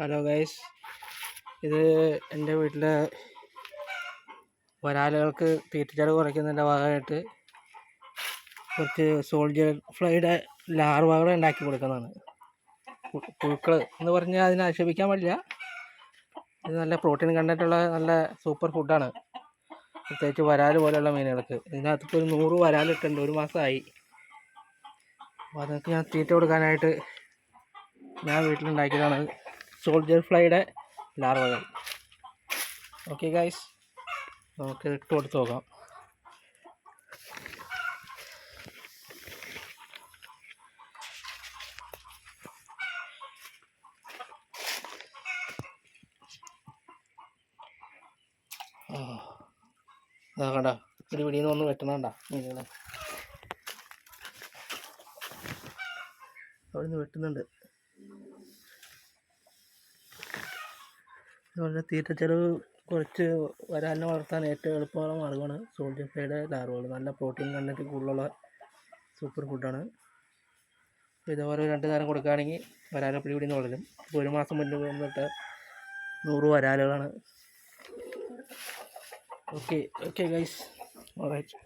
Hello guys, ഇത് എൻ്റെ വീട്ടിലെ വരാലുകൾക്ക് തീറ്റച്ചെലവ് കുറയ്ക്കുന്നതിൻ്റെ ഭാഗമായിട്ട് കുറച്ച് സോൾജിയർ ഫ്ലൈയുടെ ലാർവകൾ ഉണ്ടാക്കി കൊടുക്കുന്നതാണ്. പുഴുക്കൾ എന്ന് പറഞ്ഞാൽ അതിനെ ആക്ഷേപിക്കാൻ പാടില്ല. ഇത് നല്ല പ്രോട്ടീൻ കണ്ടൻറ്റുള്ള നല്ല സൂപ്പർ ഫുഡാണ്, പ്രത്യേകിച്ച് വരാൽ പോലെയുള്ള മീനുകൾക്ക്. ഇതിനകത്ത് ഒരു 100 വരാലിട്ടുണ്ട്, ഒരു മാസമായി. അപ്പോൾ അതൊക്കെ ഞാൻ തീറ്റ കൊടുക്കാനായിട്ട് ഞാൻ വീട്ടിലുണ്ടാക്കിയതാണ് സോൾജിയർ ഫ്ലൈയുടെ ലാർവകൾ. ഓക്കെ ഗൈസ്, നമുക്ക് ഇട്ട് കൊടുത്ത് നോക്കാം. കണ്ട പിടിന്ന് ഒന്ന് വെട്ടണണ്ട മീനുകളെ, അവിടെ നിന്ന് വെട്ടുന്നുണ്ട്. അതുപോലെ തീറ്റച്ചെലവ് കുറച്ച് വരാലിനെ വളർത്താൻ ഏറ്റവും എളുപ്പമുള്ള മാർഗ്ഗമാണ് സോൾജിയർ ഫ്ലൈയുടെ ലാർവകൾ. നല്ല പ്രോട്ടീൻ കണ്ടൻറ്റ് കൂടുതലുള്ള സൂപ്പർ ഫുഡാണ്. അപ്പോൾ ഇതേപോലെ 2 നേരം കൊടുക്കുകയാണെങ്കിൽ വരാലെ പിടിന്ന് വളരും. ഇപ്പോൾ 1 മാസം മുന്നേ വന്നിട്ട് 100 വരാലുകളാണ്. Okay guys, alright.